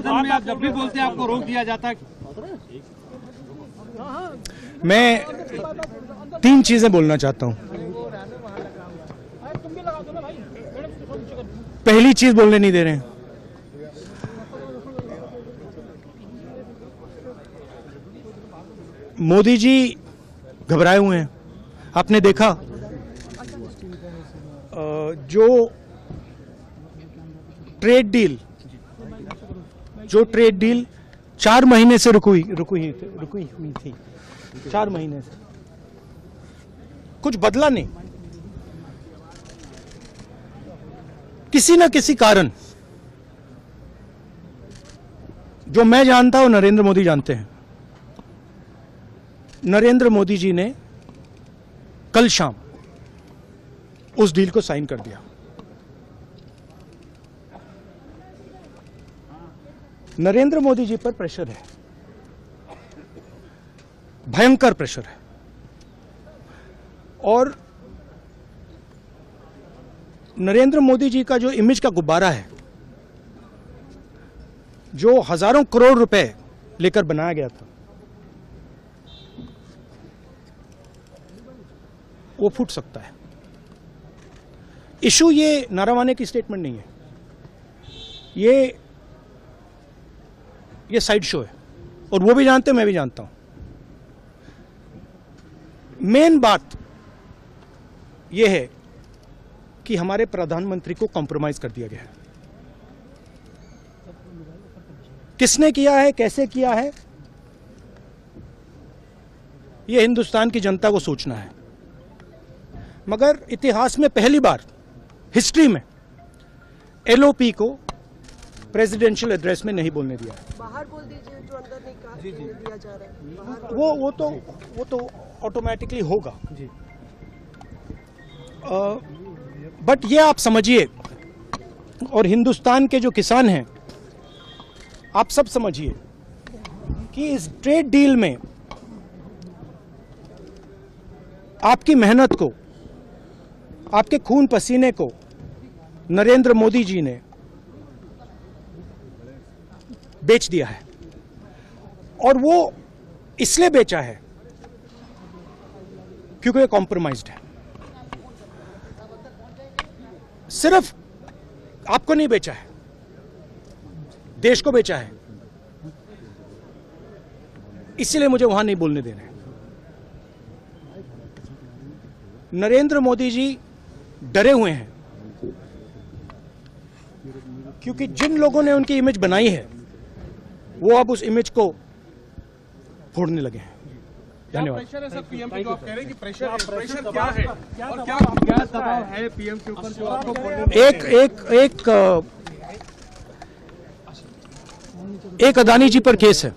सदन में आप जब भी बोलते हैं आपको रोक दिया जाता है। मैं 3 चीजें बोलना चाहता हूं। पहली चीज बोलने नहीं दे रहे हैं। मोदी जी घबराए हुए हैं। आपने देखा जो ट्रेड डील 4 महीने से रुकी हुई थी 4 महीने से कुछ बदला नहीं। किसी न किसी कारण, जो मैं जानता हूं नरेंद्र मोदी जानते हैं, नरेंद्र मोदी जी ने कल शाम उस डील को साइन कर दिया। नरेंद्र मोदी जी पर प्रेशर है, भयंकर प्रेशर है। और नरेंद्र मोदी जी का जो इमेज का गुब्बारा है, जो हजारों करोड़ रुपए लेकर बनाया गया था, वो फूट सकता है। इशू ये नारावाने की स्टेटमेंट नहीं है, ये साइड शो है, और वो भी जानते हैं, मैं भी जानता हूं। मेन बात यह है कि हमारे प्रधानमंत्री को कॉम्प्रोमाइज कर दिया गया है। किसने किया है, कैसे किया है, यह हिंदुस्तान की जनता को सोचना है। मगर इतिहास में पहली बार हिस्ट्री में एलओपी को प्रेसिडेंशियल एड्रेस में नहीं बोलने दिया है। बाहर बोल दीजिए, जो अंदर नहीं कहा दिया जा रहा है। वो तो ऑटोमेटिकली होगा जी। बट ये आप समझिए, और हिंदुस्तान के जो किसान हैं, आप सब समझिए कि इस ट्रेड डील में आपकी मेहनत को, आपके खून पसीने को नरेंद्र मोदी जी ने बेच दिया है। और वो इसलिए बेचा है क्योंकि ये कॉम्प्रोमाइज्ड है। सिर्फ आपको नहीं बेचा है, देश को बेचा है। इसलिए मुझे वहां नहीं बोलने देना है। नरेंद्र मोदी जी डरे हुए हैं, क्योंकि जिन लोगों ने उनकी इमेज बनाई है, वो अब उस इमेज को फोड़ने लगे हैं। धन्यवाद। प्रेशर है सर पीएम पे, जो आप कह रहे हैं कि प्रेशर क्या है और क्या दबाव है पीएम के ऊपर जो आपको एक अदानी जी पर केस है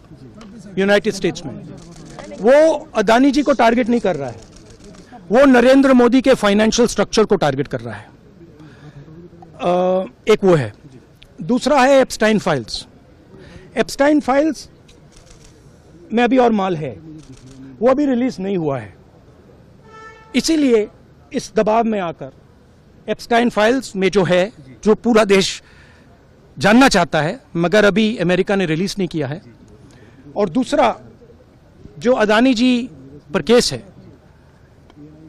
यूनाइटेड स्टेट्स में। वो अदानी जी को टारगेट नहीं कर रहा है, वो नरेंद्र मोदी के फाइनेंशियल स्ट्रक्चर को टारगेट कर रहा है। एक वो है। दूसरा है एप्स्टाइन फाइल्स। एप्स्टाइन फाइल्स में अभी और माल है, वो अभी रिलीज नहीं हुआ है। इसीलिए इस दबाव में आकर एप्स्टाइन फाइल्स में जो है, जो पूरा देश जानना चाहता है, मगर अभी अमेरिका ने रिलीज नहीं किया है। और दूसरा जो अदानी जी पर केस है,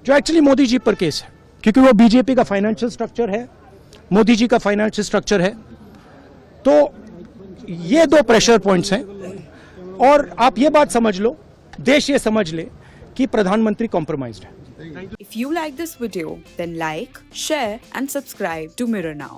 जो एक्चुअली मोदी जी पर केस है, क्योंकि वो बीजेपी का फाइनेंशियल स्ट्रक्चर है, मोदी जी का फाइनेंशियल स्ट्रक्चर है। तो ये 2 प्रेशर पॉइंट्स हैं। और आप ये बात समझ लो, देश ये समझ ले कि प्रधानमंत्री कॉम्प्रोमाइज्ड है। If you like this video, then like, share and subscribe to Mirror Now.